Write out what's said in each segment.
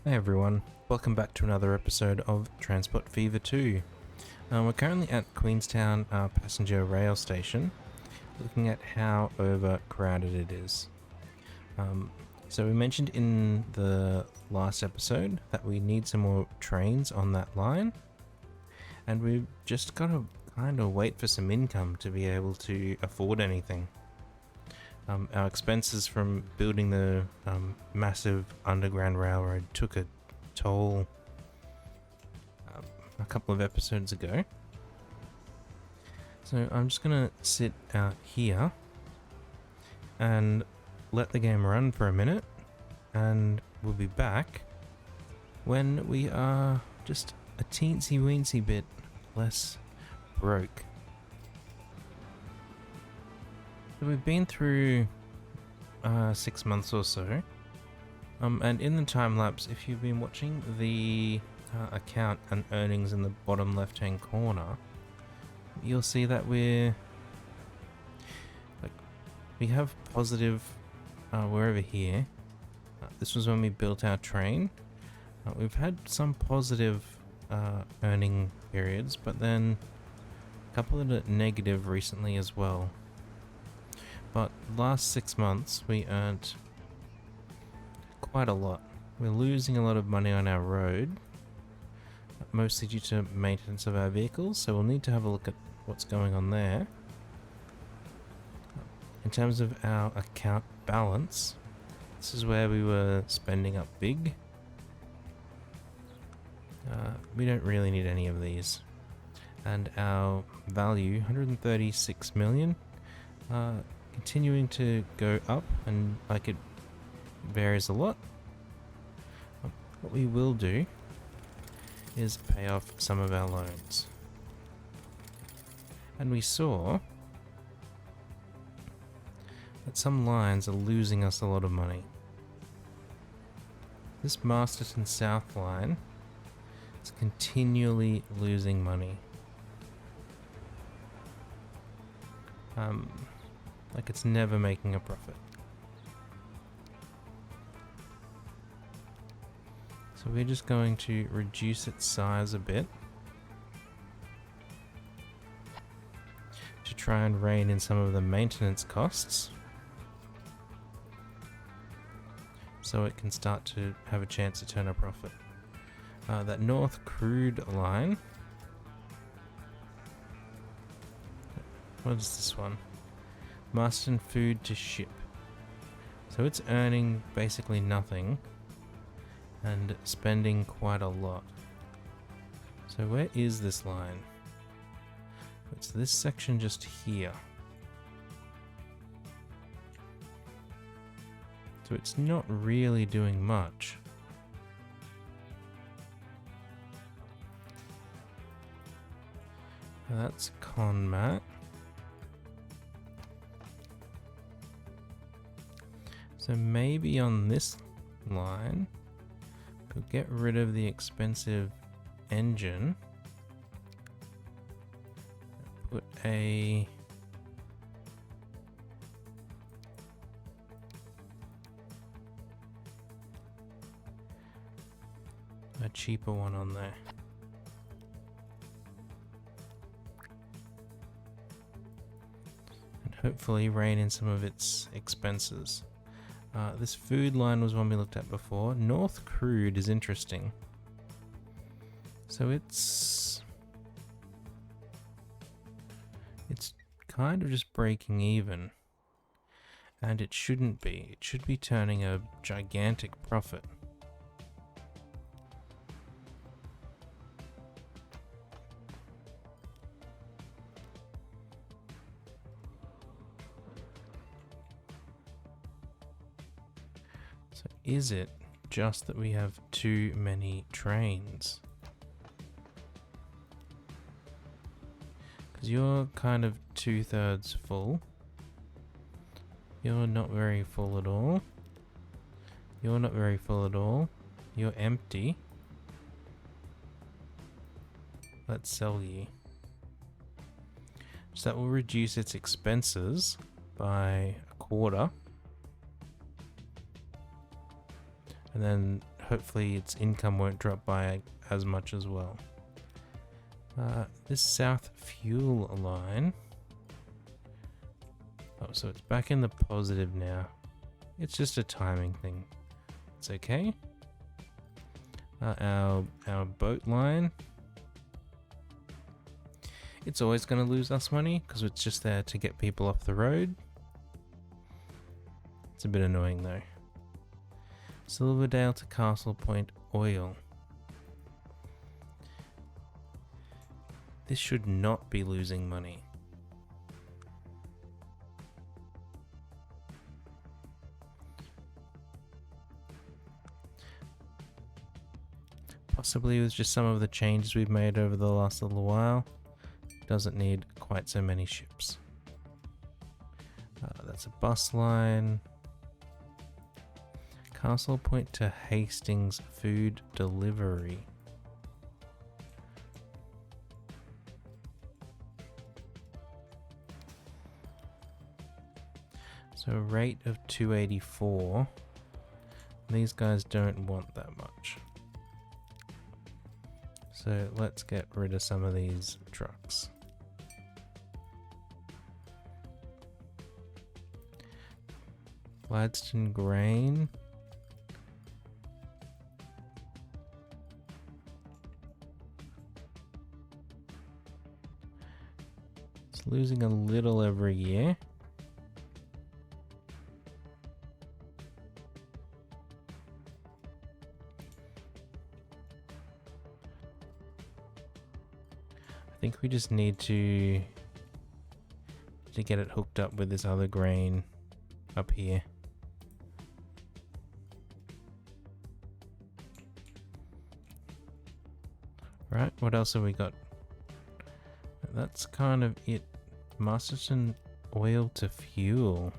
Hey everyone, welcome back to another episode of Transport Fever 2. We're currently at Queenstown Passenger Rail Station, looking at how overcrowded it is. So we mentioned in the last episode that we need some more trains on that line, and we've just got to kind of wait for some income to be able to afford anything. Our expenses from building the massive underground railroad took a toll a couple of episodes ago. So I'm just going to sit out here and let the game run for a minute, and we'll be back when we are just a teensy weensy bit less broke. So we've been through 6 months or so, and in the time lapse, if you've been watching the account and earnings in the bottom left hand corner, you'll see that we have positive. We're over here. This was when we built our train. We've had some positive earning periods, but then a couple of negative recently as well. But last 6 months we earned quite a lot. We're losing a lot of money on our road, mostly due to maintenance of our vehicles, so we'll need to have a look at what's going on there. In terms of our account balance, this is where we were spending up big. We don't really need any of these. And our value, 136 million. Continuing to go up, and like it varies a lot. What we will do is pay off some of our loans. And we saw that some lines are losing us a lot of money. This Masterton South line is continually losing money. Like it's never making a profit. So we're just going to reduce its size a bit to try and rein in some of the maintenance costs, so it can start to have a chance to turn a profit. That North Crude line, what is this one? Marston Food to Ship. So it's earning basically nothing and spending quite a lot. So where is this line? It's this section just here. So it's not really doing much. That's Conmat. So maybe on this line, we'll get rid of the expensive engine. Put a cheaper one on there. And hopefully rein in some of its expenses. This food line was one we looked at before. North Crude is interesting. So it's kind of just breaking even. And it shouldn't be. It should be turning a gigantic profit. So is it just that we have too many trains? Because you're kind of 2/3 full. You're not very full at all. You're not very full at all. You're empty. Let's sell you. So that will reduce its expenses by a quarter. And then hopefully its income won't drop by as much as well. This south fuel line. Oh, so it's back in the positive now. It's just a timing thing. It's okay. Our boat line. It's always going to lose us money because it's just there to get people off the road. It's a bit annoying though. Silverdale to Castle Point oil. This should not be losing money. Possibly with just some of the changes we've made over the last little while. Doesn't need quite so many ships. That's a bus line. Castle Point to Hastings food delivery. So rate of 284. These guys don't want that much. So let's get rid of some of these trucks. Gladstone grain. It's losing a little every year. I think we just need to get it hooked up with this other grain up here. Right, what else have we got? That's kind of it. Masterton oil to fuel.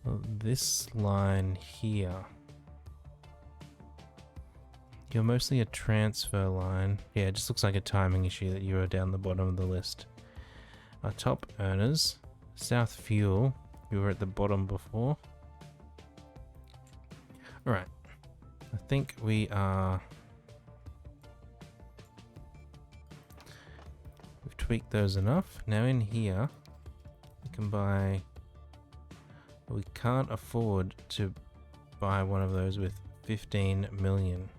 Well, this line here. You're mostly a transfer line. Yeah, it just looks like a timing issue that you are down the bottom of the list. Our top earners, South Fuel, you were at the bottom before. Alright, I think we've tweaked those enough. Now in here, we can buy, we can't afford to buy one of those with 15 million.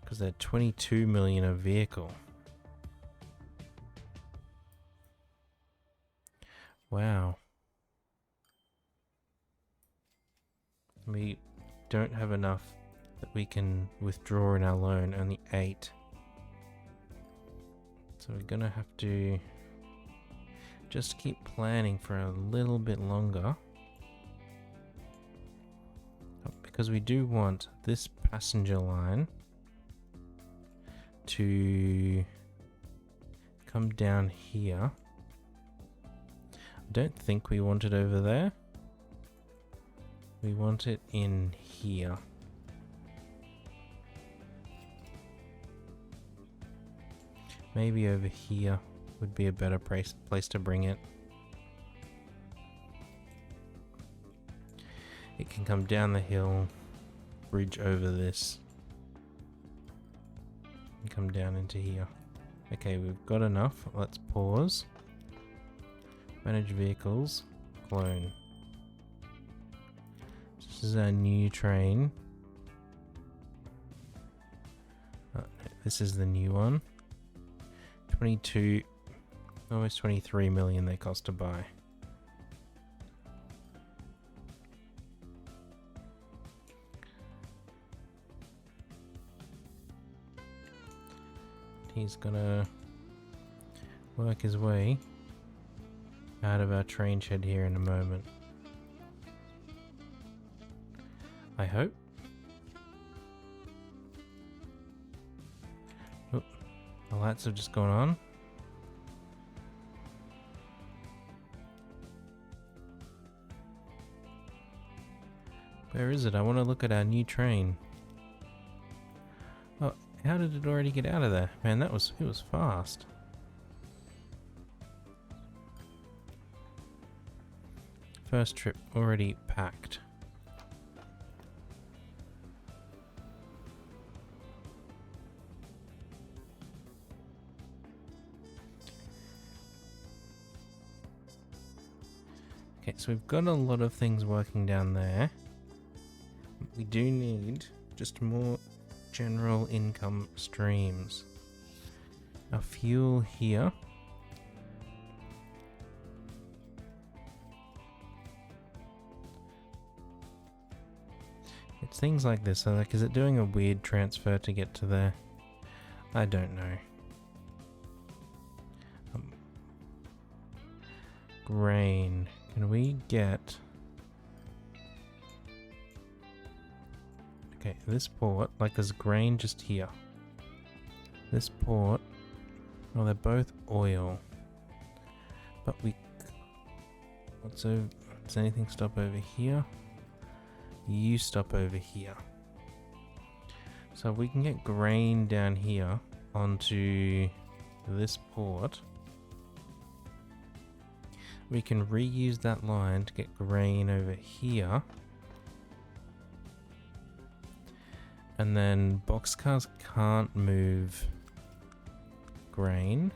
Because they're 22 million a vehicle. Wow. We don't have enough that we can withdraw in our loan, only 8. So we're gonna have to just keep planning for a little bit longer. Because we do want this passenger line to come down here. I don't think we want it over there. We want it in here. Maybe over here would be a better place to bring it. It can come down the hill, bridge over this, and come down into here. Okay, we've got enough. Let's pause. Manage vehicles, clone. This is our new train. Oh, this is the new one. 22, almost 23 million they cost to buy. He's gonna work his way out of our train shed here in a moment. I hope. Oh, the lights have just gone on. Where is it? I want to look at our new train. Oh, how did it already get out of there? Man, it was fast. First trip already packed. Okay, so we've got a lot of things working down there. We do need just more general income streams. Our fuel here. It's things like this. So like, is it doing a weird transfer to get to there? I don't know. Grain. Can we get... Okay, this port, like there's grain just here. This port... Oh, they're both oil. But we... Does anything stop over here? You stop over here. So we can get grain down here onto this port. We can reuse that line to get grain over here. And then boxcars can't move grain,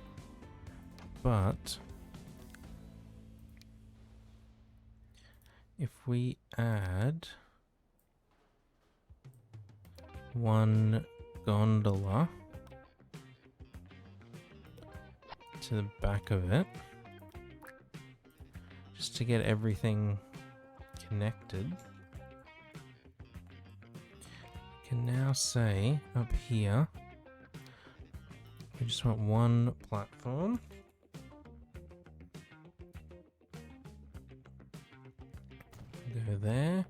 but if we add one gondola to the back of it, just to get everything connected, we can now say up here, we just want one platform. Go there.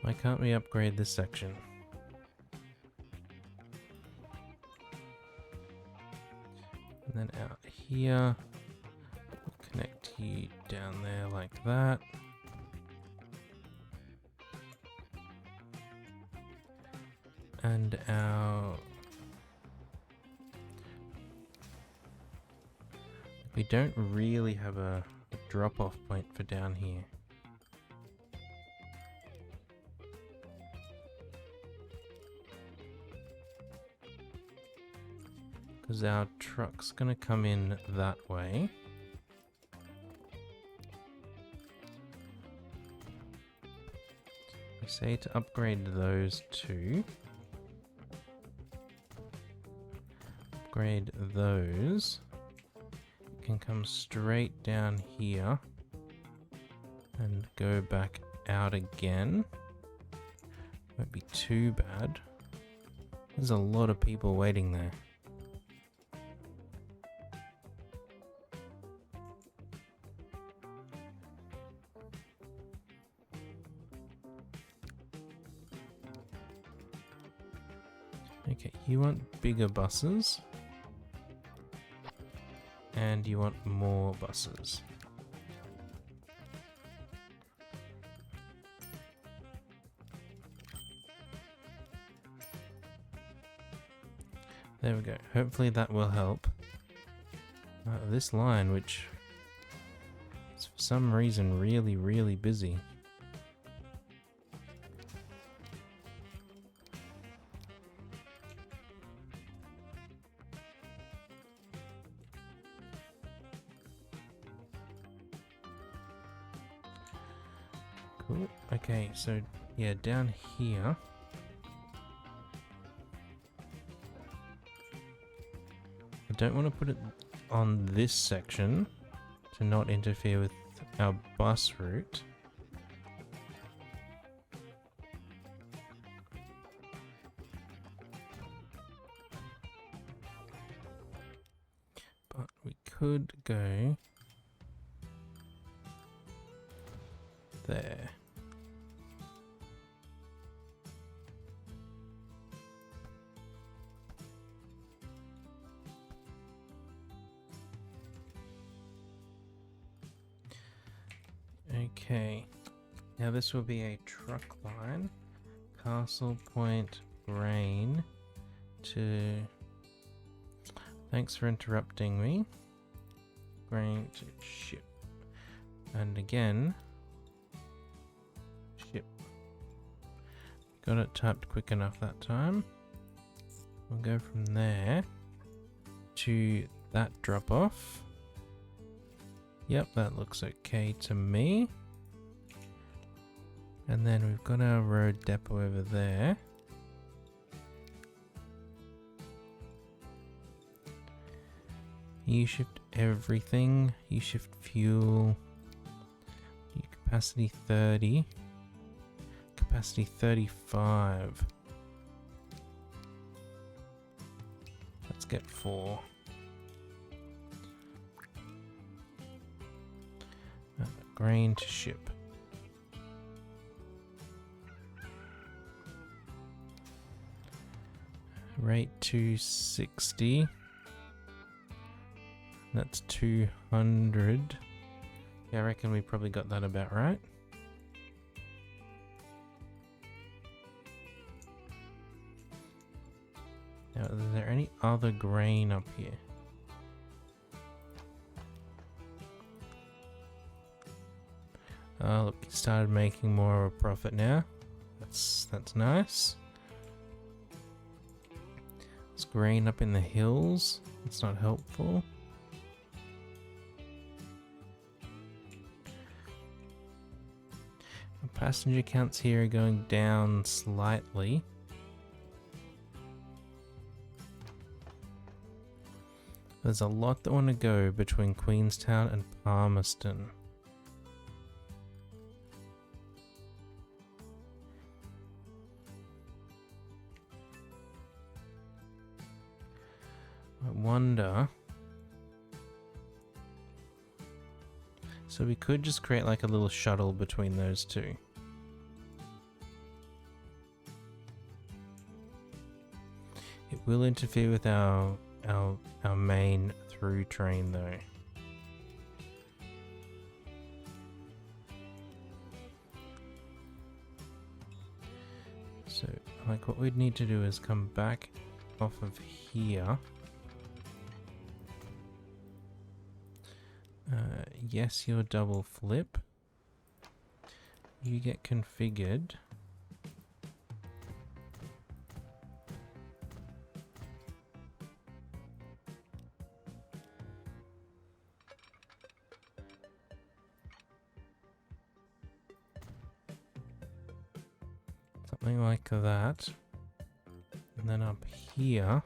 Why can't we upgrade this section? And then out here, we'll connect you down there like that. And we don't really have a drop-off point for down here. Because our truck's gonna come in that way. We say to upgrade those two. Upgrade those. You can come straight down here and go back out again. Won't be too bad. There's a lot of people waiting there. Okay, you want bigger buses. And you want more buses. There we go. Hopefully that will help. This line, which is for some reason really, really busy. Cool. Okay, so yeah, down here. I don't want to put it on this section to not interfere with our bus route. But we could go there. Okay, now this will be a truck line Castle Point grain to... Thanks for interrupting me. Grain to ship. And again, ship. Got it typed quick enough that time. We'll go from there to that drop off. Yep, that looks okay to me. And then we've got our road depot over there. You shift everything. You shift fuel. Capacity 30. Capacity 35. Let's get 4. Grain to ship. Rate 260. That's 200. Yeah, I reckon we probably got that about right. Now, is there any other grain up here? Oh, look, he started making more of a profit now. That's nice. There's grain up in the hills. It's not helpful. Passenger counts here are going down slightly. There's a lot that want to go between Queenstown and Palmerston. I wonder... So we could just create like a little shuttle between those two. It will interfere with our main through train though. So like what we'd need to do is come back off of here. Yes, your double flip. You get configured. Something like that. And then up here.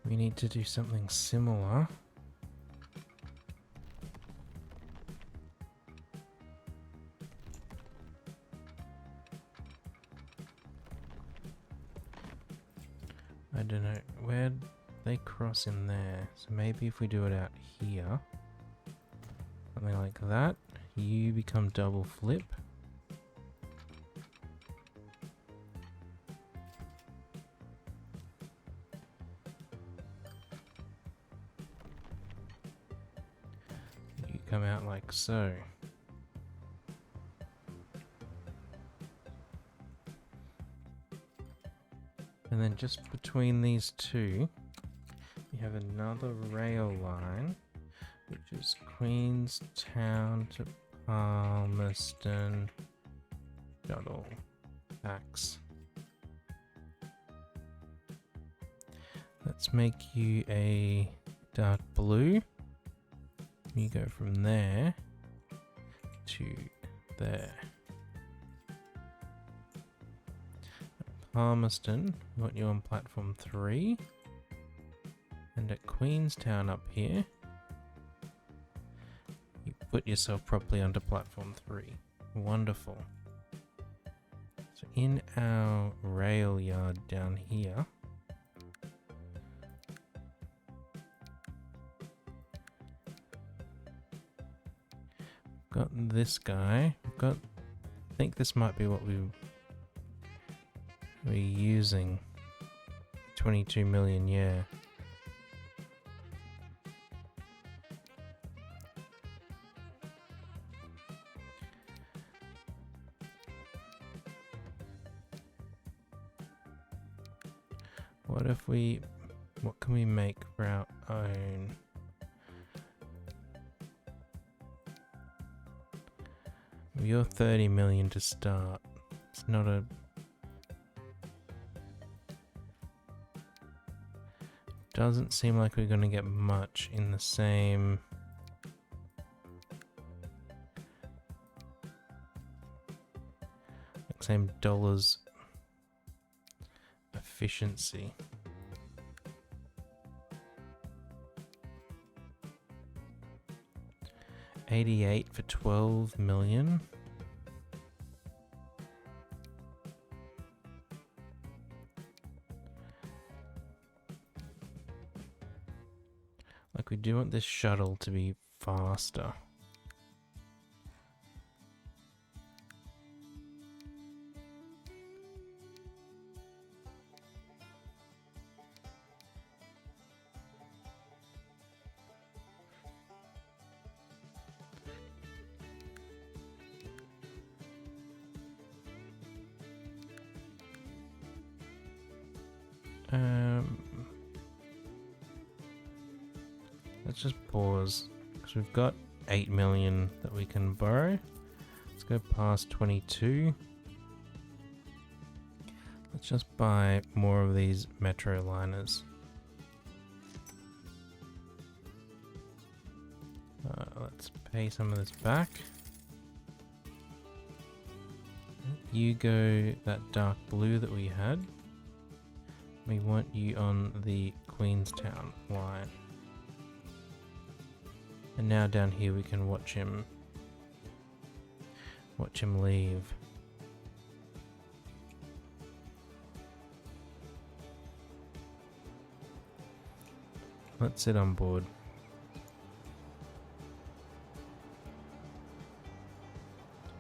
We need to do something similar. I don't know, where'd they cross in there? So maybe if we do it out here, something like that, you become double flip. Come out like so. And then just between these two, we have another rail line, which is Queenstown to Palmerston shuttle tax. Let's make you a dark blue. You go from there to there. Palmerston, we want you on platform 3. And at Queenstown up here, you put yourself properly onto platform 3. Wonderful. So in our rail yard down here, got this guy. We've got, I think this might be what we're using. 22 million, yeah. What can we make for our own? You're 30 million to start. It's not a... Doesn't seem like we're going to get much in the same... same dollars efficiency. $88 for 12 million. Like, we do want this shuttle to be faster. Let's just pause because we've got 8 million that we can borrow. Let's go past 22. Let's just buy more of these metro liners. Let's pay some of this back. You go that dark blue that we had. We want you on the Queenstown line. And now down here we can watch him leave. Let's sit on board.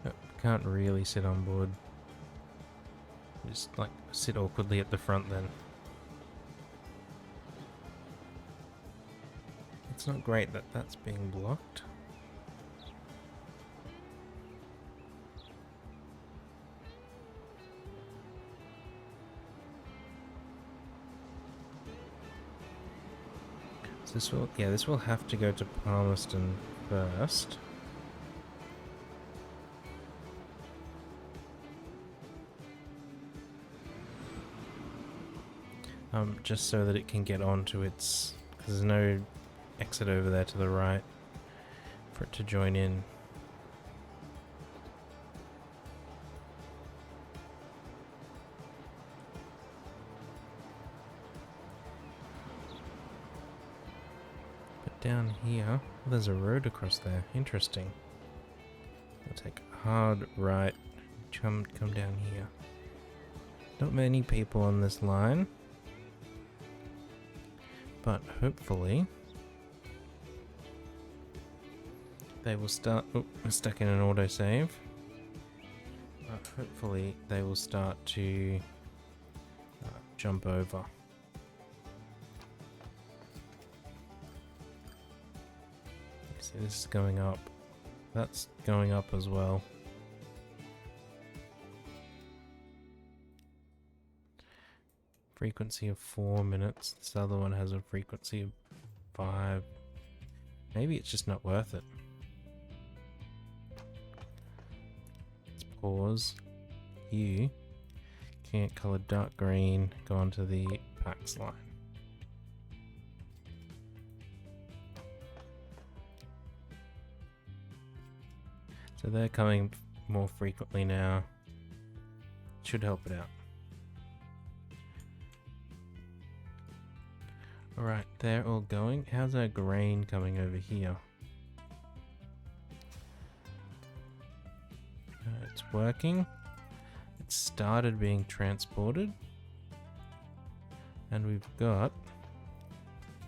Oh, can't really sit on board. Just like sit awkwardly at the front then. It's not great that that's being blocked. So this will have to go to Palmerston first. Just so that it can get onto its, because there's no exit over there to the right for it to join in. But down here, there's a road across there. Interesting. We'll take a hard right, come down here. Not many people on this line, but hopefully they will start... Oh, we're stuck in an autosave. But hopefully they will start to jump over. See, this is going up. That's going up as well. Frequency of 4 minutes. This other one has a frequency of 5. Maybe it's just not worth it. Let's pause. You can't color dark green. Go onto the PAX line. So they're coming more frequently now. Should help it out. Alright, they're all going. How's our grain coming over here? It's working. It started being transported. And we've got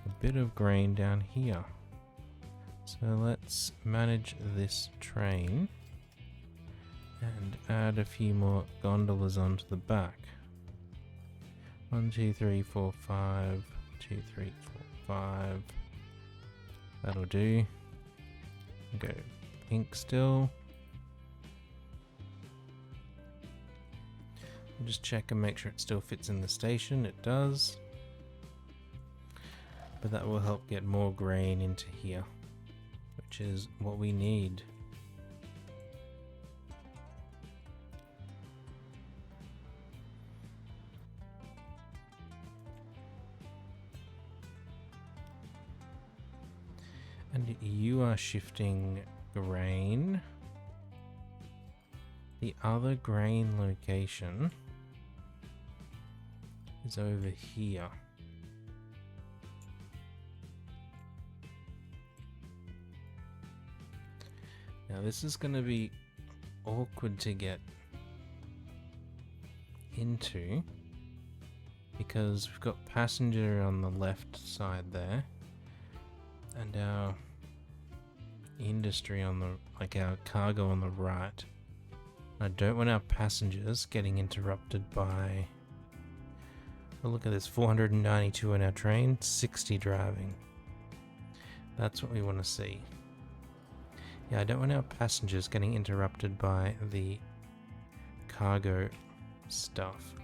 a bit of grain down here. So let's manage this train and add a few more gondolas onto the back. 1, 2, 3, 4, 5. 2, 3, 4, 5. That'll do. Go pink still. I'll just check and make sure it still fits in the station. It does. But that will help get more grain into here, which is what we need. And you are shifting grain. The other grain location is over here. Now this is going to be awkward to get into because we've got passenger on the left side there and our industry on the, like our cargo on the right. I don't want our passengers getting interrupted by, well, look at this, 492 on our train, 60 driving. That's what we want to see. Yeah, I don't want our passengers getting interrupted by the cargo stuff.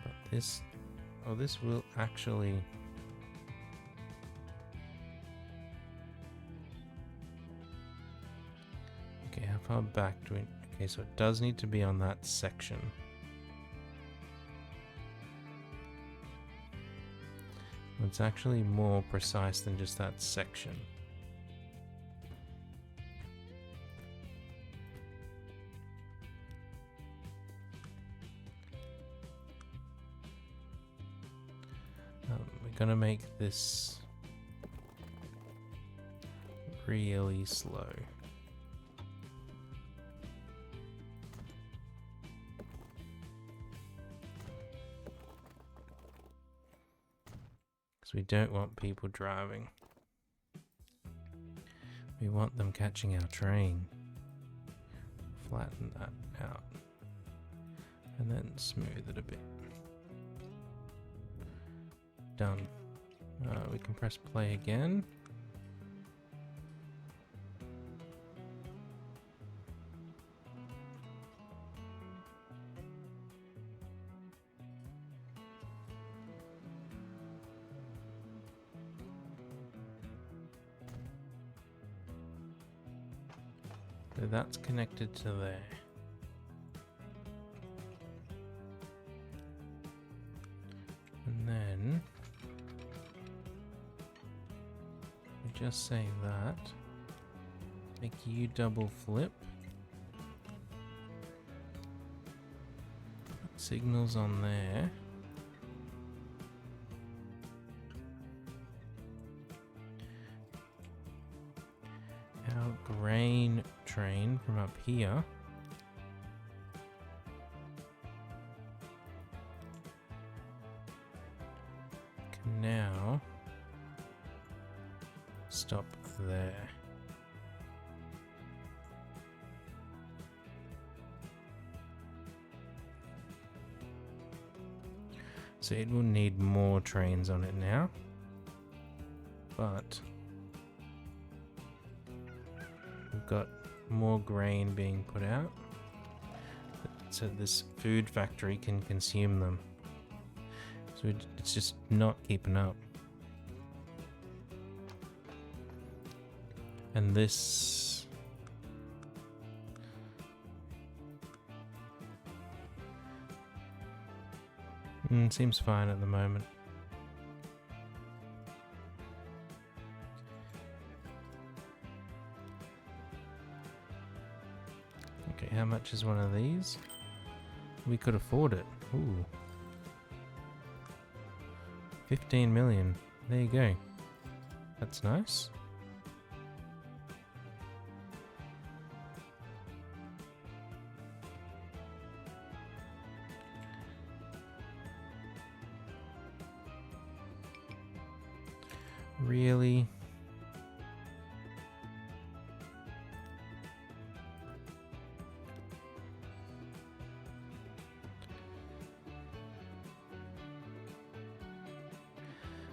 But this, oh, this will actually... Okay, how far back do we... Okay, so it does need to be on that section. It's actually more precise than just that section. We're gonna make this really slow. We don't want people driving. We want them catching our train. Flatten that out. And then smooth it a bit. Done. We can press play again. So that's connected to there. And then we just say that. Make you double flip. Put signals on there. Our grain train from up here can now stop there. So it will need more trains on it now, but we've got more grain being put out, so this food factory can consume them. So it's just not keeping up. And this seems fine at the moment. Okay, how much is one of these? We could afford it. Ooh. 15 million. There you go. That's nice. Really?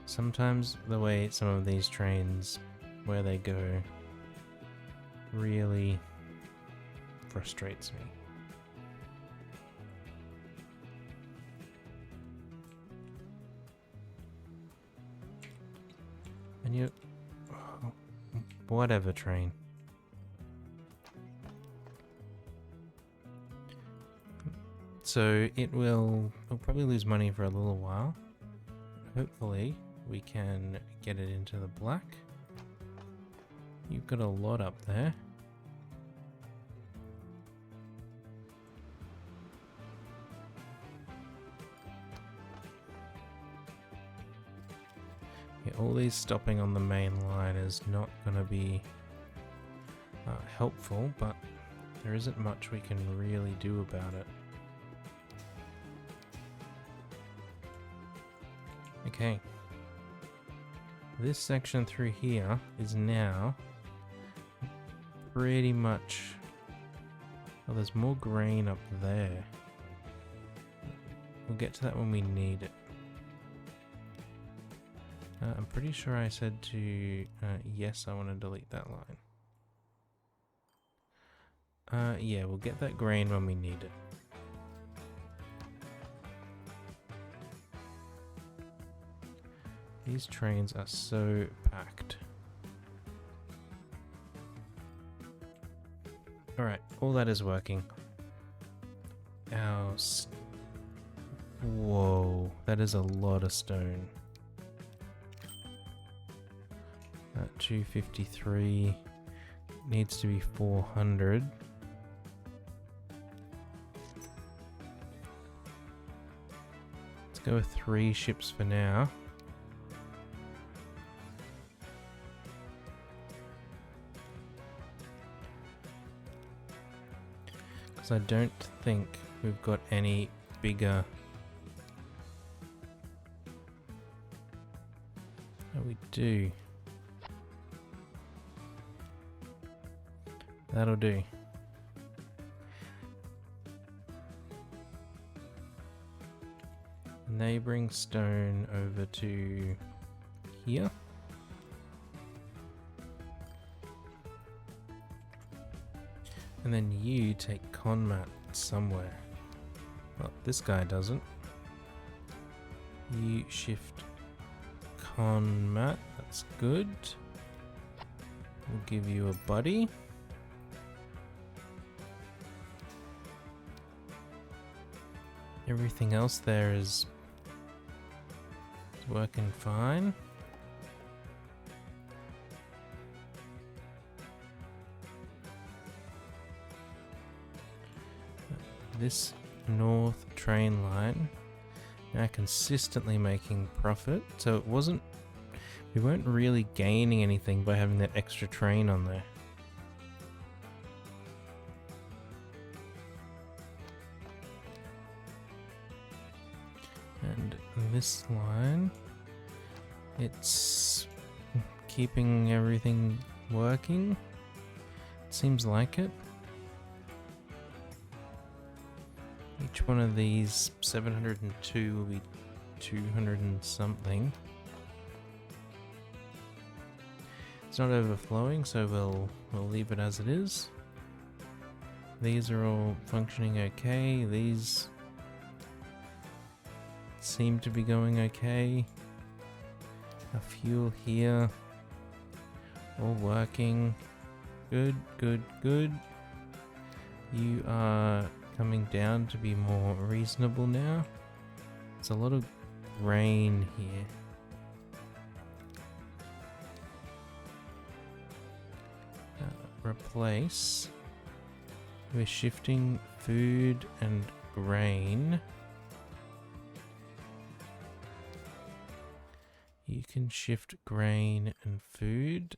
Sometimes the way some of these trains, where they go, really frustrates me. And you... oh, whatever, train. So it'll probably lose money for a little while. Hopefully we can get it into the black. You've got a lot up there. Yeah, all these stopping on the main line is not going to be helpful, but there isn't much we can really do about it. Okay. This section through here is now pretty much... oh, there's more grain up there. We'll get to that when we need it. I'm pretty sure I said to... yes, I want to delete that line. Yeah, we'll get that grain when we need it. These trains are so packed. Alright, all that is working. Whoa, that is a lot of stone. 253 needs to be 400. Let's go with 3 ships for now. Because I don't think we've got any bigger... oh, we do. That'll do. Neighboring stone over to here. And then you take conmat somewhere. Well, this guy doesn't. You shift conmat, that's good. We'll give you a buddy. Everything else there is working fine. This north train line now consistently making profit, so it wasn't, we weren't really gaining anything by having that extra train on there. And this line, it's keeping everything working. It seems like it. Each one of these 702 will be 200 and something. It's not overflowing, so we'll leave it as it is. These are all functioning okay. These seem to be going okay. A fuel here, all working. Good, good, good. You are coming down to be more reasonable now. There's a lot of grain here. Replace. We're shifting food and grain. You can shift grain and food.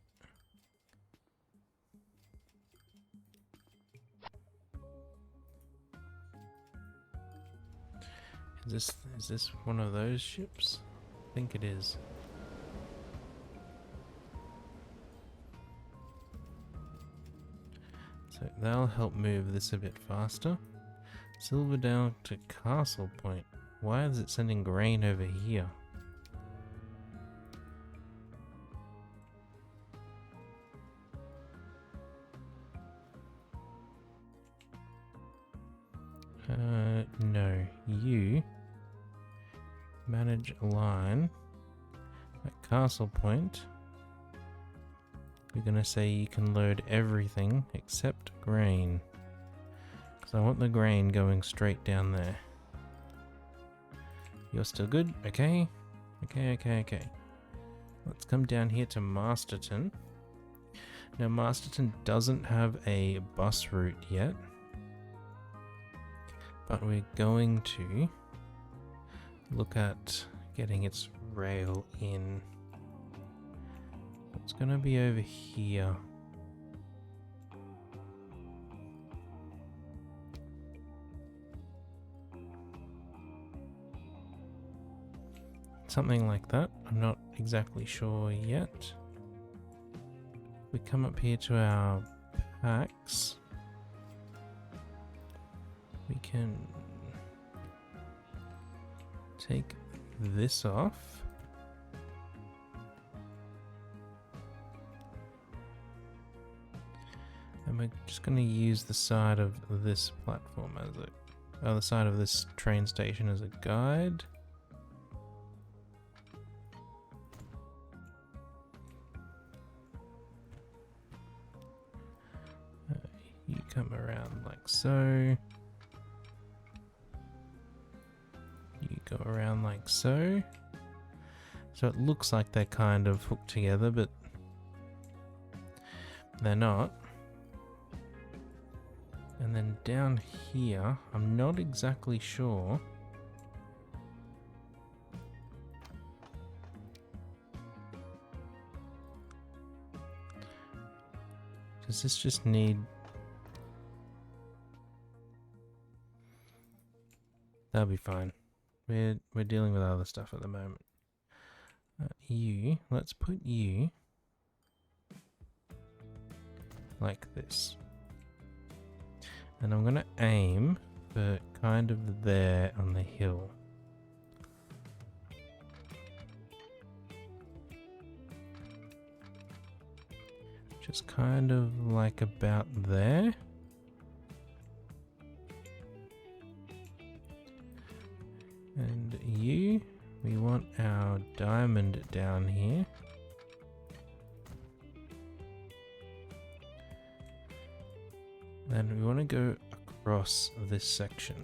Is this one of those ships? I think it is. So that'll help move this a bit faster. Silverdale to Castle Point. Why is it sending grain over here? No. You manage line at Castle Point. We're gonna say you can load everything except grain. Because I want the grain going straight down there. You're still good? Okay. Okay. Let's come down here to Masterton. Now, Masterton doesn't have a bus route yet. But we're going to look at getting its rail in. It's going to be over here. Something like that. I'm not exactly sure yet. We come up here to our packs. We can take this off. And we're just going to use the side of this platform as the side of this train station as a guide. You come around like so. You go around like so. So it looks like they're kind of hooked together, but they're not. And then down here, I'm not exactly sure. Does this just need... That'll be fine. We're dealing with other stuff at the moment. Let's put you like this. And I'm going to aim for kind of there on the hill. Just kind of like about there. And we want our diamond down here. And we want to go across this section.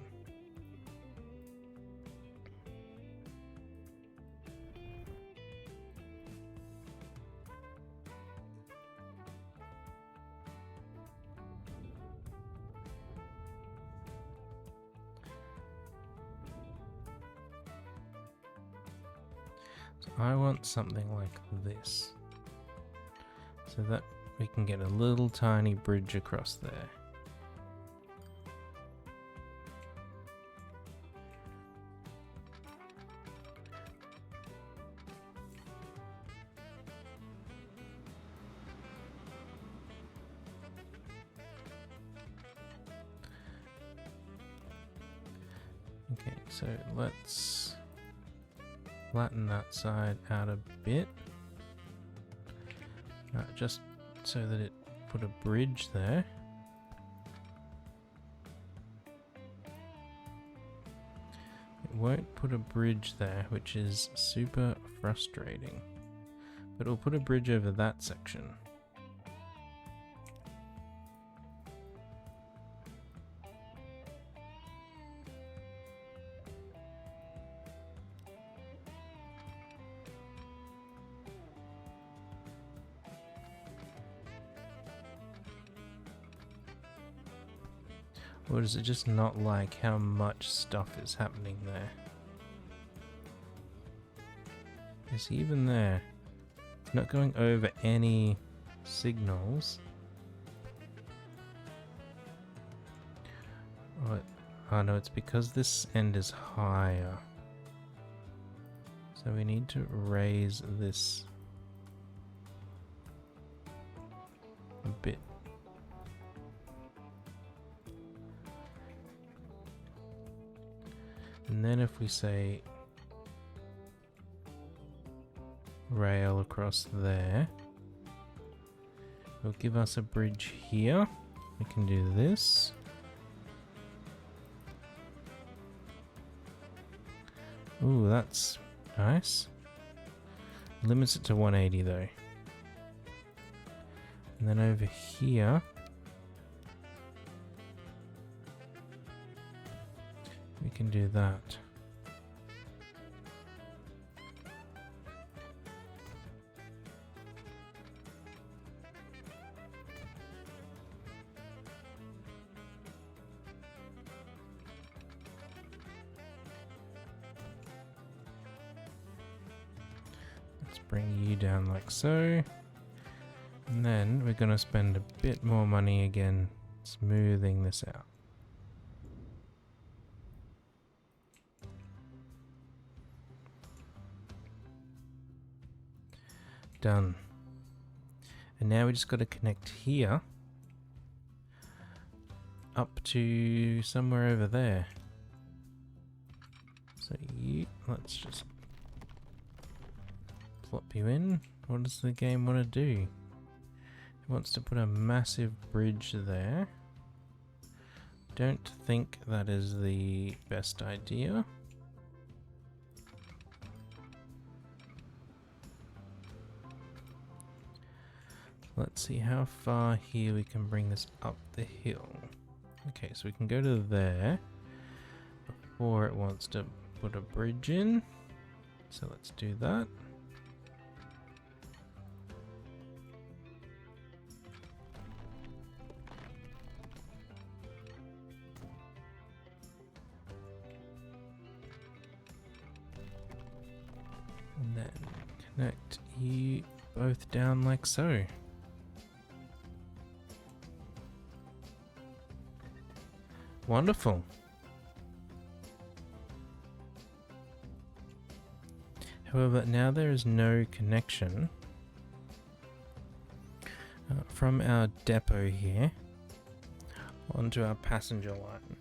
So I want something like this, so that we can get a little tiny bridge across there. Okay, so let's flatten that side out a bit, just so that it put a bridge there. It won't put a bridge there, which is super frustrating, but it'll put a bridge over that section. Or does it just not like how much stuff is happening there? Is he even there? It's not going over any signals. Oh no, it's because this end is higher. So we need to raise this a bit. And then if we say rail across there, it'll give us a bridge here. We can do this. Ooh, that's nice. Limits it to 180 though. And then over here, we can do that. Let's bring you down like so. And then we're going to spend a bit more money again smoothing this out. Done. And now we just got to connect here up to somewhere over there. So let's just plop you in. What does the game want to do? It wants to put a massive bridge there. Don't think that is the best idea. Let's see how far here we can bring this up the hill. Okay, so we can go to there before it wants to put a bridge in. So let's do that. And then connect you both down like so. Wonderful. However, now there is no connection from our depot here onto our passenger line.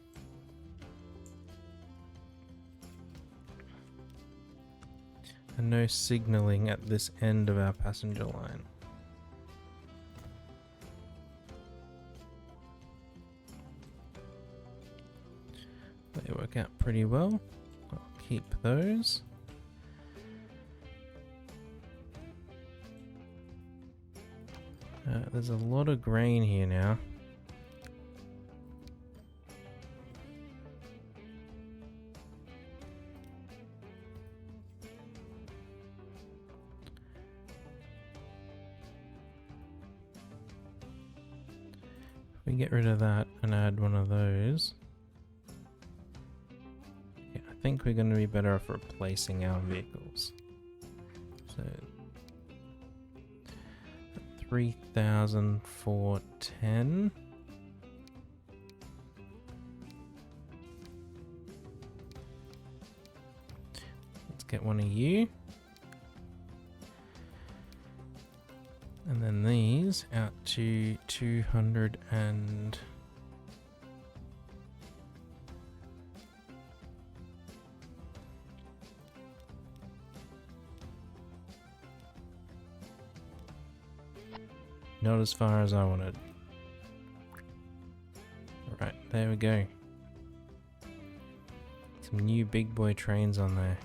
And no signaling at this end of our passenger line. They work out pretty well. I'll keep those. There's a lot of grain here now. If we get rid of that and add one of those, yeah, I think we're going to be better off replacing our vehicles. So 3,410. Let's get one of you. And then these out to 200 and... Not as far as I wanted. Right, there we go. Some new big boy trains on there.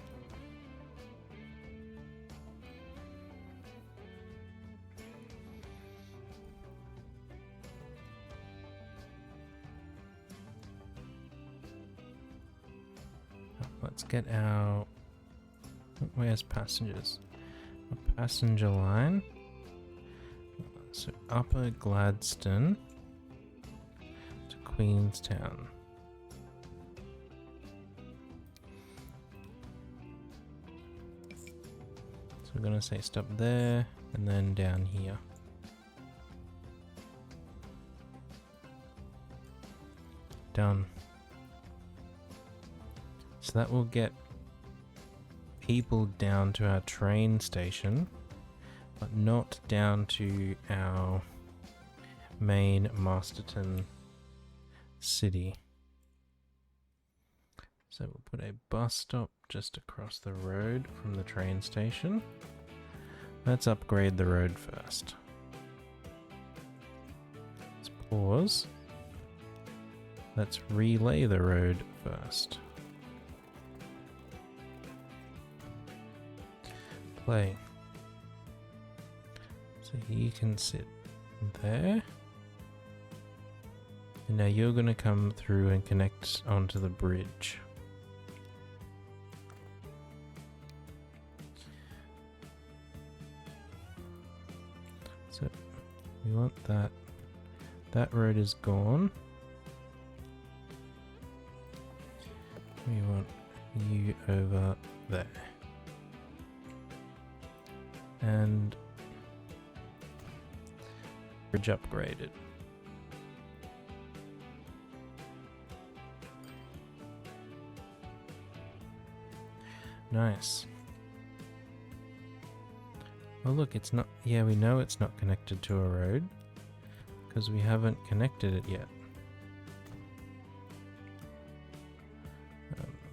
Let's get our... Where's passengers? A passenger line. So Upper Gladstone to Queenstown. So we're going to say stop there and then down here. Done. So that will get people down to our train station, but not down to our main Masterton city. So we'll put a bus stop just across the road from the train station. Let's upgrade the road first. Let's pause. Let's relay the road first. play. So you can sit there. And now you're going to come through and connect onto the bridge. So we want that. That road is gone. We want you over there. And bridge upgraded. Nice. Oh look, it's not, yeah, we know it's not connected to a road because we haven't connected it yet.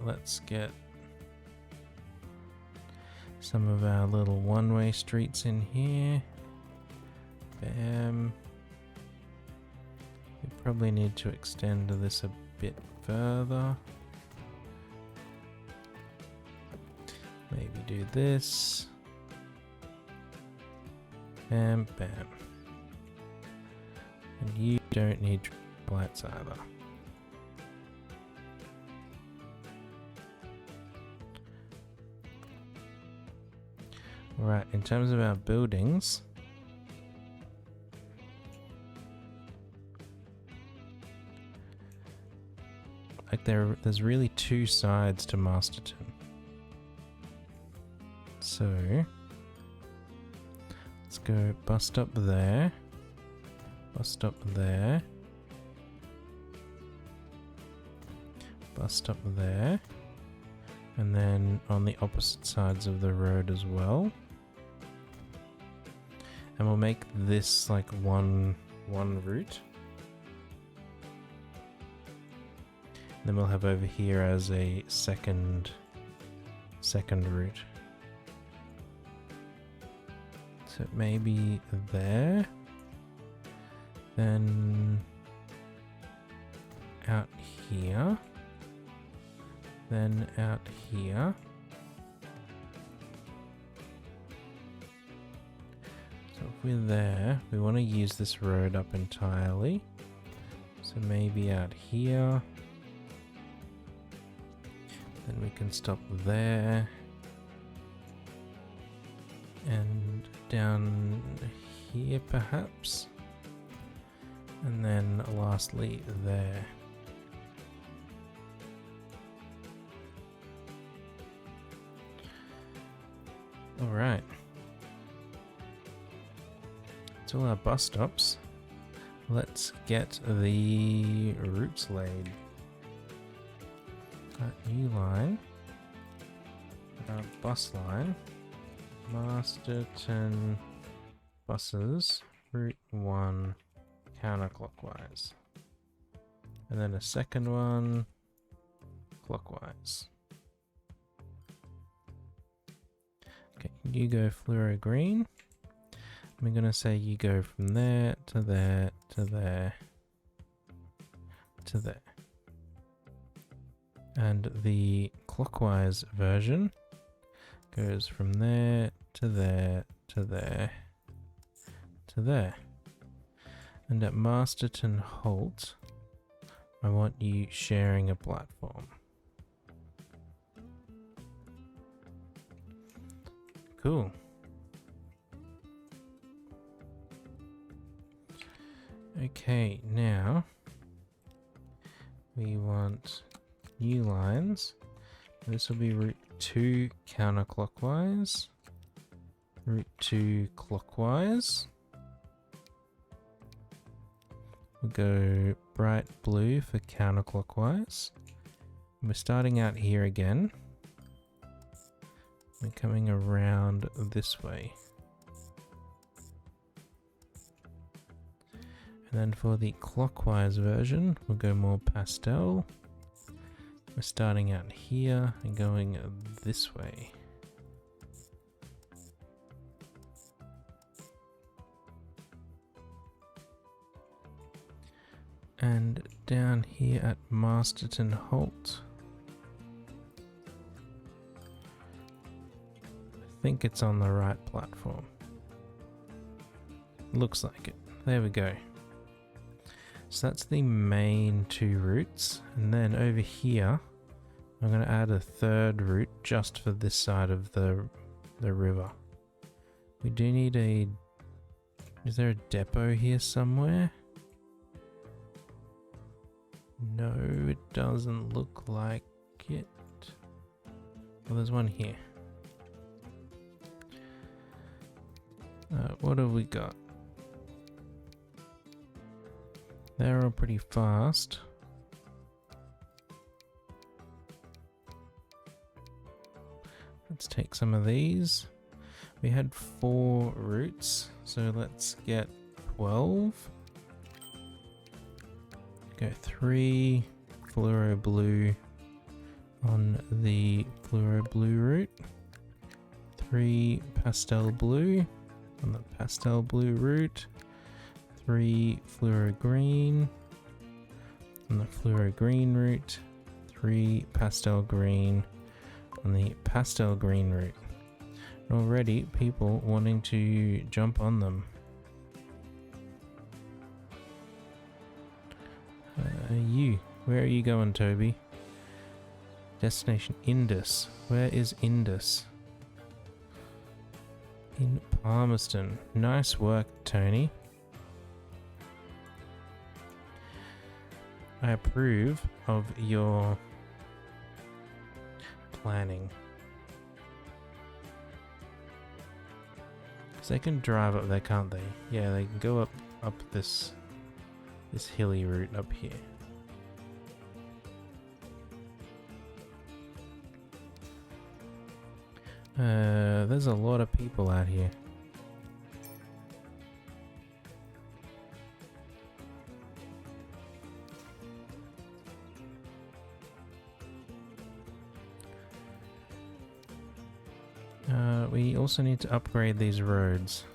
Let's get some of our little one-way streets in here. Bam. We probably need to extend this a bit further. Maybe do this. Bam, bam. And you don't need lights either. Right, in terms of our buildings, like there's really two sides to Masterton. So let's go bus stop there, bus stop there, bus stop there, and then on the opposite sides of the road as well. And we'll make this like one route. Then we'll have over here as a second route. So maybe there, then out here, then out here. So if we're there, we want to use this road up entirely. So maybe out here. Then we can stop there. And down here perhaps. And then lastly there. Alright. That's all our bus stops. Let's get the routes laid. New line. Bus line. Masterton buses, route 1, counterclockwise. And then a second one, clockwise. Okay, you go fluoro green. I'm going to say you go from there to there to there to there. And the clockwise version goes from there to there to there to there. And at Masterton Holt, I want you sharing a platform. Cool. Okay, now we want new lines. This will be route 2 counterclockwise, route 2 clockwise. We'll go bright blue for counterclockwise. We're starting out here again. We're coming around this way. And then for the clockwise version, we'll go more pastel. We're starting out here and going this way. And down here at Masterton Holt, I think it's on the right platform. Looks like it. There we go. So that's the main 2 routes, and then over here I'm going to add a 3rd route just for this side of the river. We do need a... Is there a depot here somewhere? No, it doesn't look like it. Well, there's one here. What have we got? They're all pretty fast. Let's take some of these. We had 4 routes, so let's get 12. Go 3 fluoro blue on the fluoro blue route. 3 pastel blue on the pastel blue route. 3 fluoro green on the fluoro green route. 3 pastel green on the pastel green route. Already people wanting to jump on them. Where are you going, Toby? Destination Indus. Where is Indus? In Palmerston. Nice work, Tony. I approve of your planning. Because they can drive up there, can't they? Yeah, they can go up this hilly route up here. There's a lot of people out here. We also need to upgrade these roads.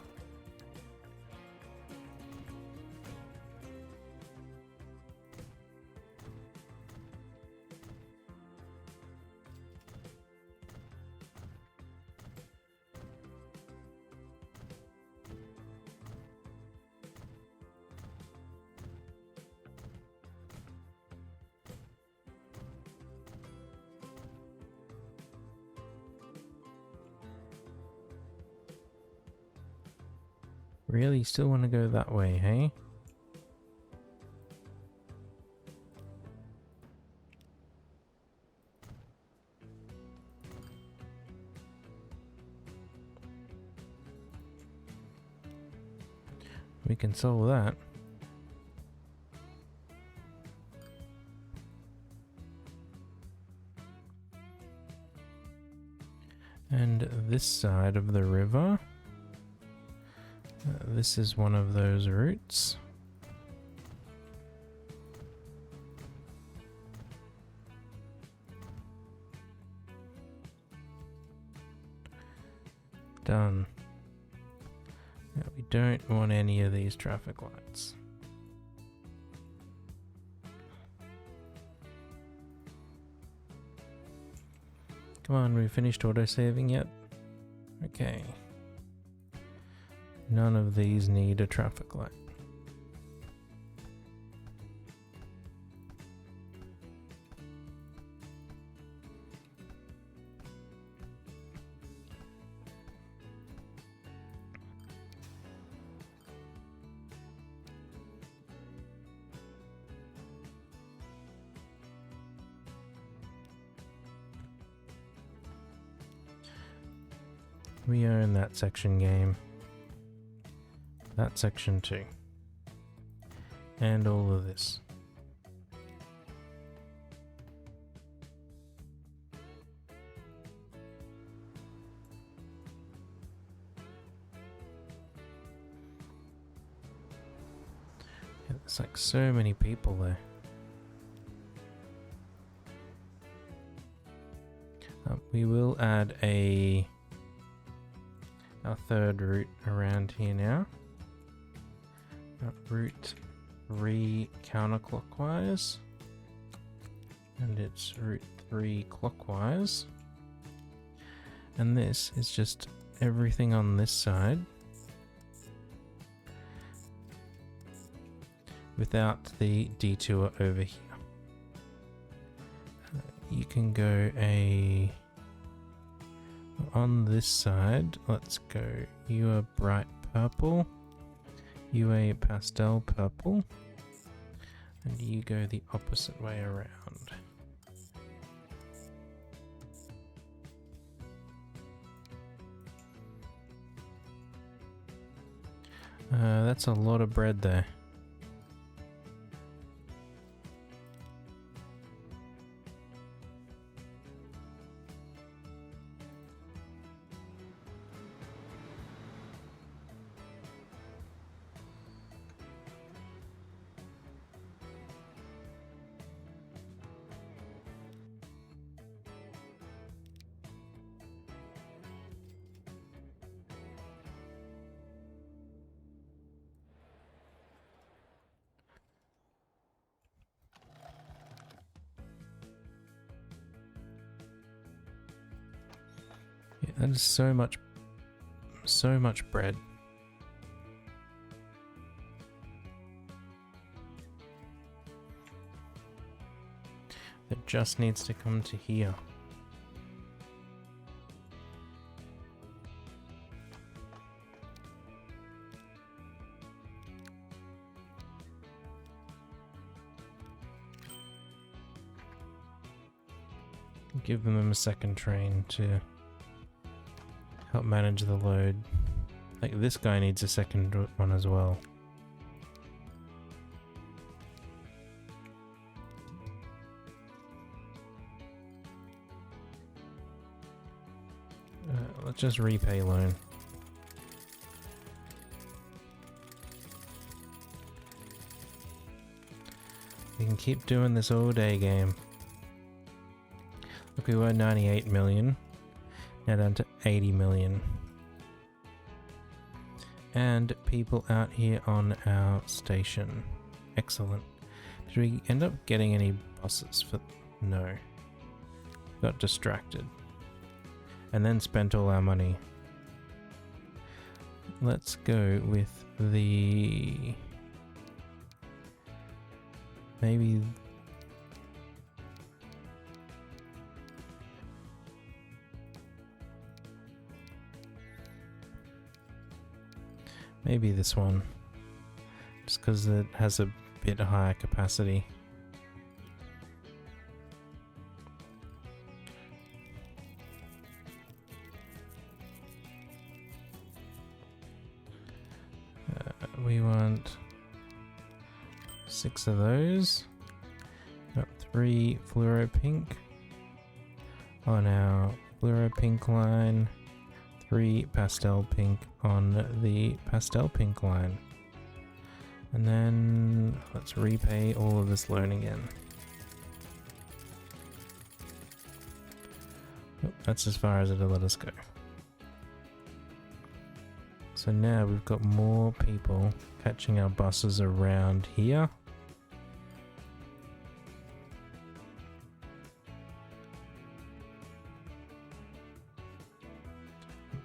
Really? You still want to go that way, hey? We can solve that. And this side of the river, this is one of those routes. Done. Now we don't want any of these traffic lights. Come on, we finished autosaving yet? Okay. None of these need a traffic light. We own that section, game. That section too. And all of this. Yeah, there's like so many people there. We will add our third route around here now. Route 3 counterclockwise, and it's route 3 clockwise. And this is just everything on this side without the detour over here. You can go on this side, let's go, you are bright purple, you a pastel purple, and you go the opposite way around. That's a lot of bread there. Yeah, that is so much bread. That just needs to come to here. Give them a second train to help manage the load. Like, this guy needs a second one as well. Let's just repay loan. We can keep doing this all day, game. Look, we were 98 million. Now down to 80 million. And people out here on our station. Excellent. Did we end up getting any buses for... No. Got distracted. And then spent all our money. Let's go with the... Maybe... Maybe this one, just because it has a bit higher capacity. We want 6 of those. Got 3 fluoro pink on our fluoro pink line. 3 pastel pink on the pastel pink line. And then let's repay all of this loan again. Oh, that's as far as it'll let us go. So now we've got more people catching our buses around here.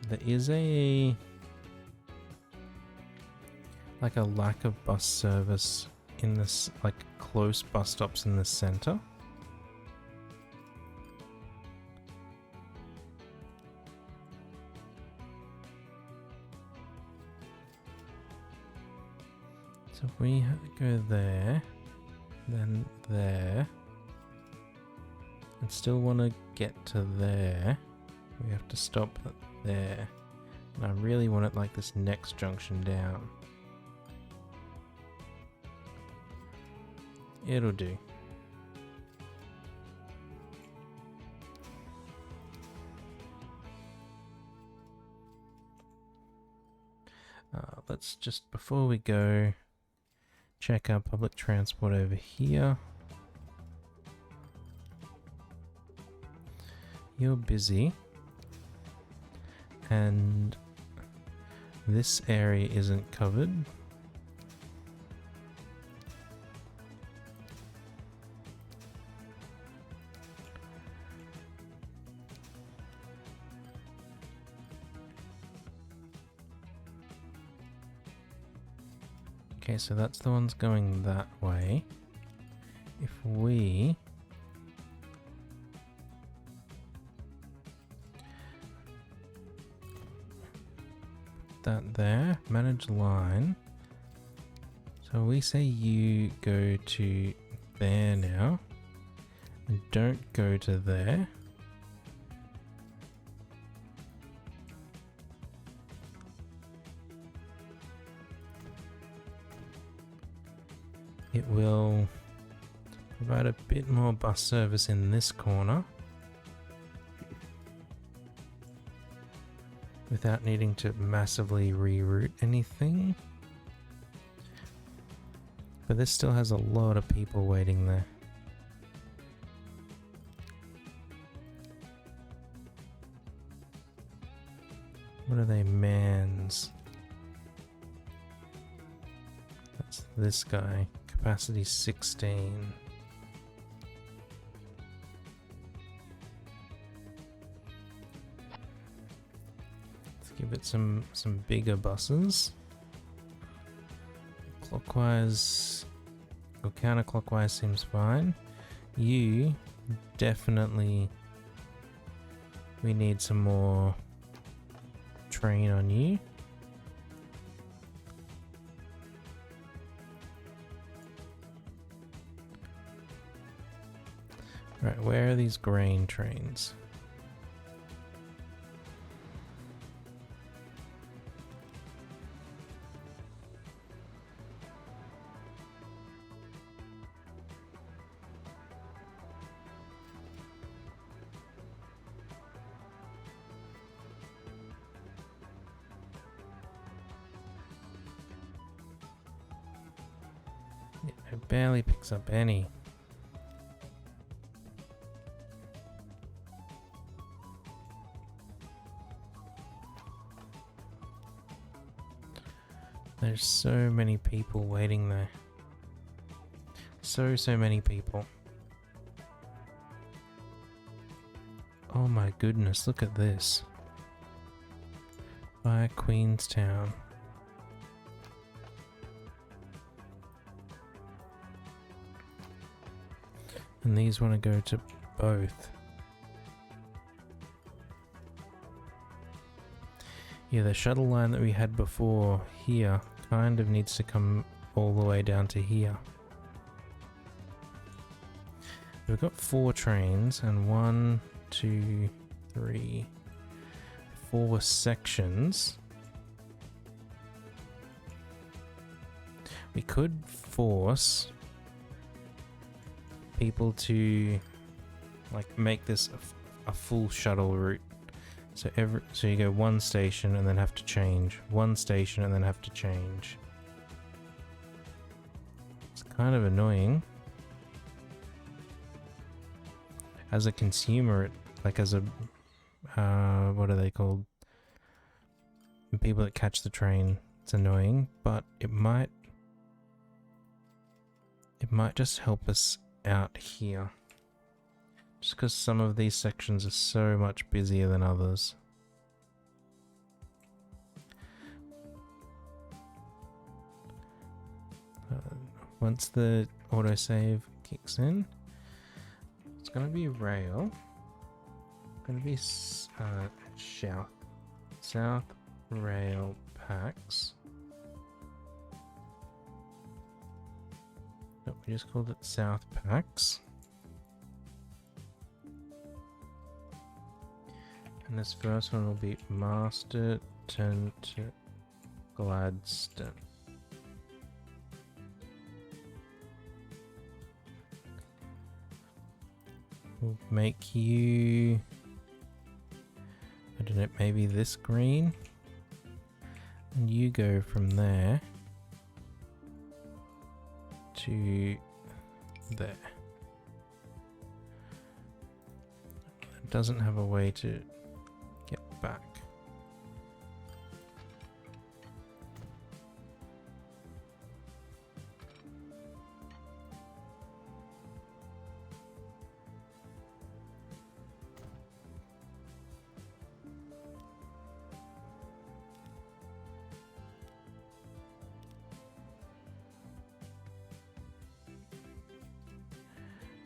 There is a lack of bus service in this, like, close bus stops in the center. So if we go there, then there, and still want to get to there, we have to stop there. And I really want it like this next junction down. It'll do. Let's just, before we go, check our public transport over here. You're busy. And this area isn't covered. Okay, so that's the ones going that way. If we put that there, manage line. So we say you go to there now, and don't go to there. It will provide a bit more bus service in this corner without needing to massively reroute anything. But this still has a lot of people waiting there. What are they, mans? That's this guy. Capacity 16. Let's give it some bigger buses. Clockwise or counterclockwise seems fine. You definitely, we need some more train on you. Right, where are these grain trains? It barely picks up any. There's so many people waiting there. So many people. Oh my goodness, look at this. Via Queenstown. And these want to go to both. Yeah, the shuttle line that we had before here kind of needs to come all the way down to here. We've got 4 trains and 1, 2, 3, 4 sections. We could force people to like make this a full shuttle route. So you go one station and then have to change, one station and then have to change. It's kind of annoying. As a consumer, like as a what are they called? People that catch the train. It's annoying, but it might just help us out here. Just because some of these sections are so much busier than others. Once the autosave kicks in, it's going to be rail. It's going to be South Rail Packs. Nope, we just called it South Packs. And this first one will be Masterton to Gladstone. We'll make you, I don't know, maybe this green. And you go from there to there. It doesn't have a way to get back.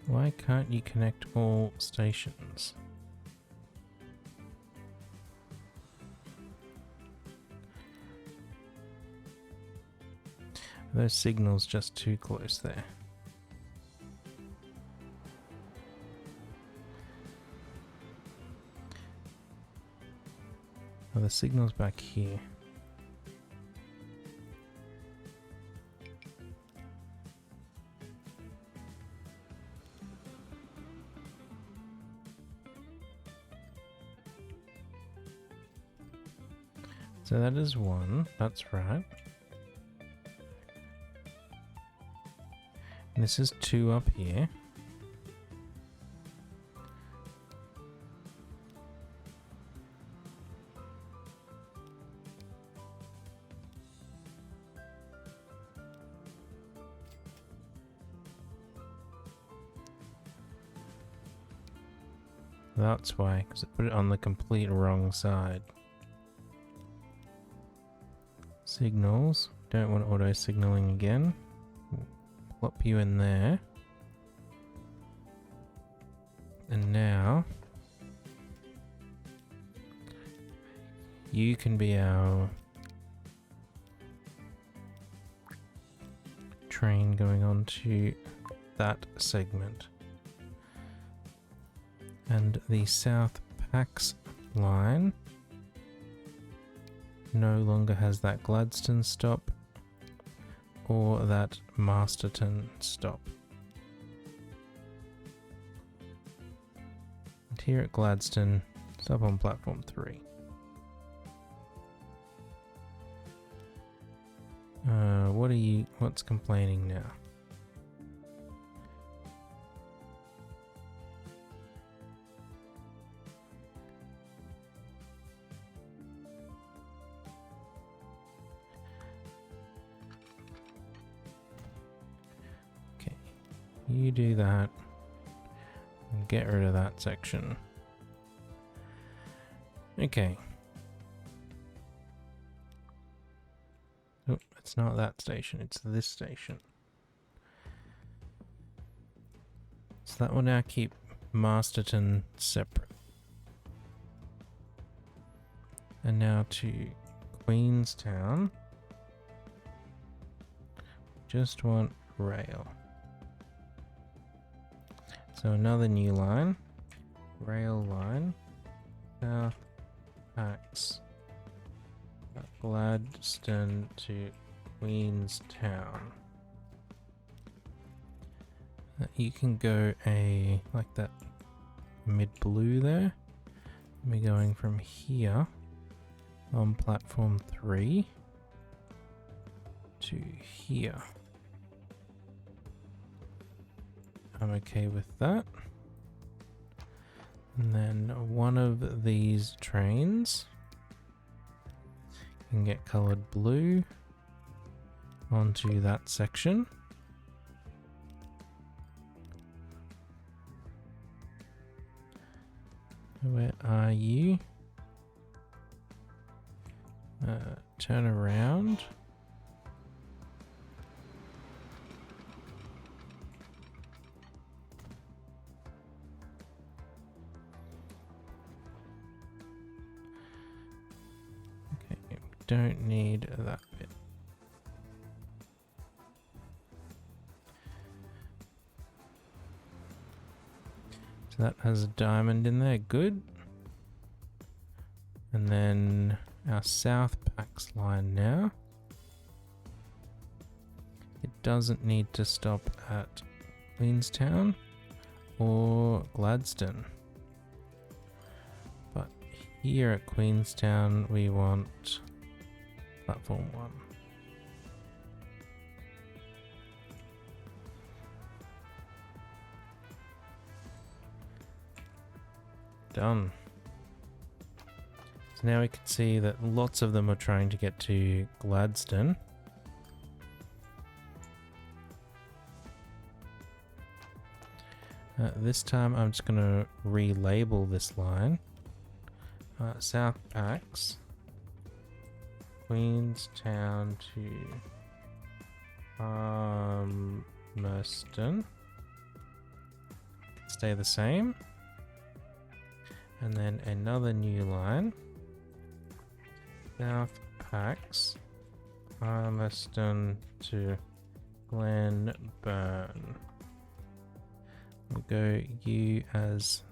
Why can't you connect all stations? Are those signals just too close there? Oh, the signal's back here. So that is one, that's right. And this is two up here. That's why, because it put it on the complete wrong side. Signals. Don't want auto signaling again. Plop you in there. And now you can be our train going on to that segment. And the South Pax line no longer has that Gladstone stop or that Masterton stop. And here at Gladstone, stop on platform 3. What's complaining now? You do that and get rid of that section. Okay. Oh, it's not that station, it's this station. So that will now keep Masterton separate. And now to Queenstown. Just want rail. So another new line, rail line, South Pax, Gladstone to Queenstown. You can go like that mid blue there. We're going from here on platform 3 to here. I'm okay with that. And then one of these trains can get colored blue onto that section. Where are you? Turn around. Don't need that bit. So that has a diamond in there, good. And then our South Pax line now. It doesn't need to stop at Queenstown or Gladstone. But here at Queenstown we want platform 1. Done. So now we can see that lots of them are trying to get to Gladstone. This time I'm just going to relabel this line. South Pax, Queenstown to Palmerston. stay the same. And then another new line. South Pax, Palmerston to Glenburn. We'll go you as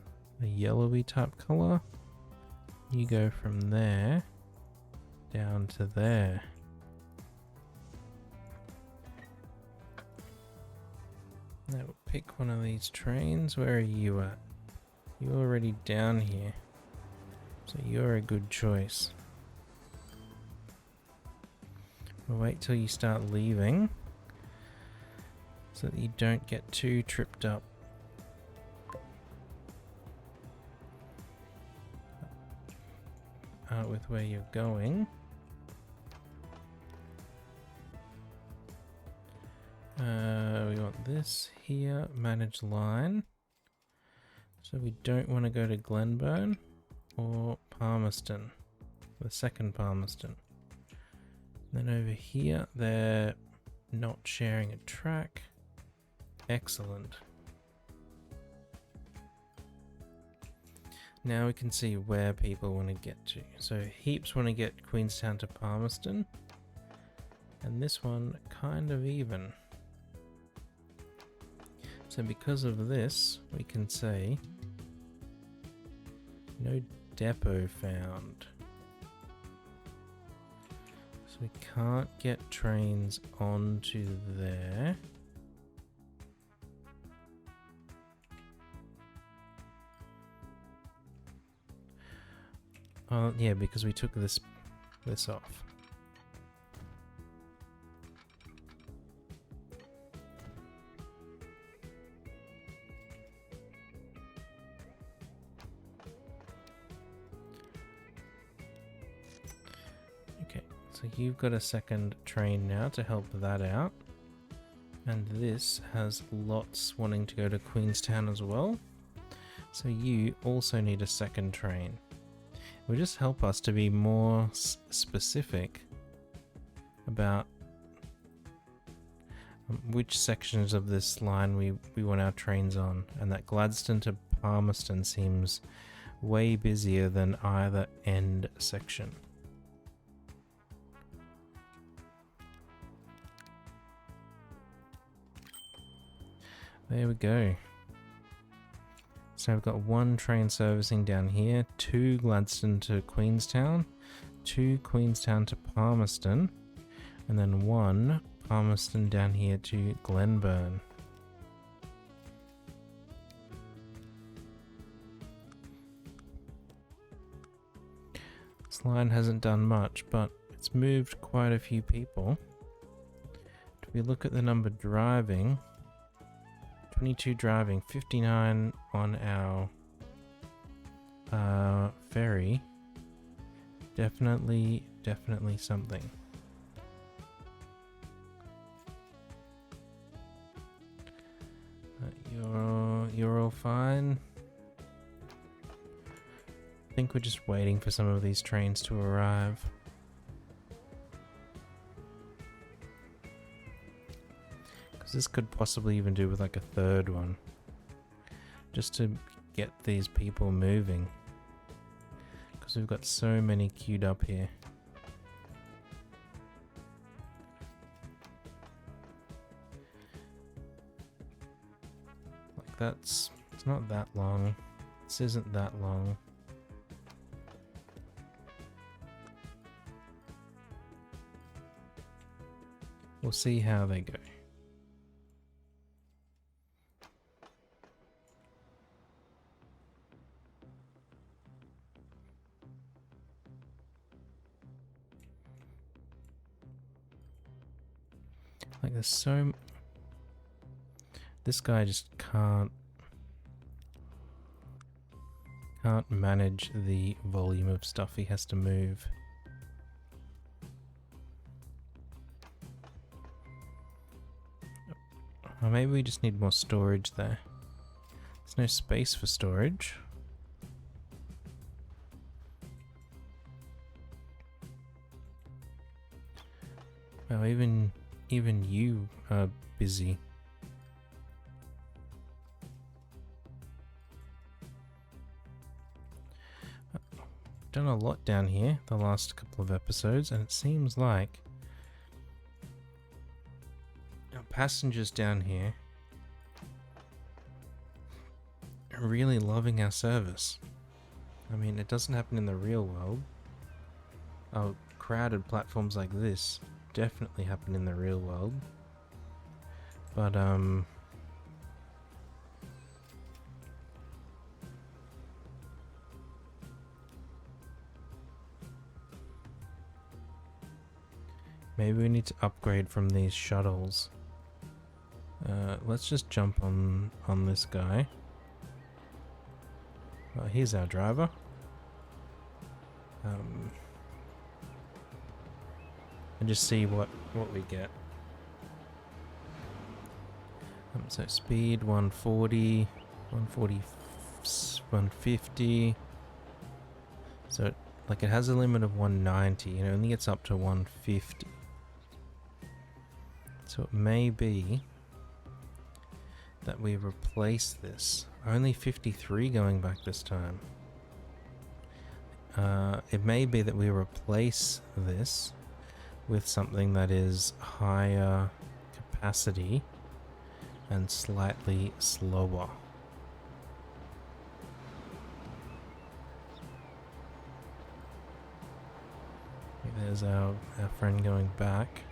a yellowy type colour. You go from there down to there. Now we'll pick one of these trains. Where are you at? You're already down here, so you're a good choice. We'll wait till you start leaving so that you don't get too tripped up. With where you're going. We want this here, manage line. So we don't want to go to Glenburn or Palmerston, the second Palmerston. Then over here, they're not sharing a track. Excellent. Now we can see where people want to get to. So heaps want to get Queenstown to Palmerston, and this one kind of even. So because of this, we can say no depot found. So we can't get trains onto there. Yeah, because we took this off. Okay, so you've got a second train now to help that out. And this has lots wanting to go to Queenstown as well. So you also need a second train. It will just help us to be more specific about which sections of this line we want our trains on, and that Gladstone to Palmerston seems way busier than either end section. There we go. So we've got one train servicing down here, 2 Gladstone to Queenstown, 2 Queenstown to Palmerston, and then 1 Palmerston down here to Glenburn. This line hasn't done much, but it's moved quite a few people. If we look at the number driving, 22 driving, 59 on our ferry. Definitely something. You're all fine. I think we're just waiting for some of these trains to arrive. This could possibly even do with like a third one, just to get these people moving, because we've got so many queued up here. Like it's not that long. This isn't that long. We'll see how they go. Like there's so... This guy just can't manage the volume of stuff he has to move. Or maybe we just need more storage there. There's no space for storage. Well, even you are busy. done a lot down here the last couple of episodes, and it seems like our passengers down here are really loving our service. I mean, it doesn't happen in the real world. Oh, crowded platforms like this definitely happen in the real world. But, maybe we need to upgrade from these shuttles. Let's just jump on this guy. Well, here's our driver. And just see what we get. So speed 140, 140, 150. So it has a limit of 190, and it only gets up to 150. So it may be that we replace this. Only 53 going back this time. It may be that we replace this with something that is higher capacity and slightly slower. There's our friend going back.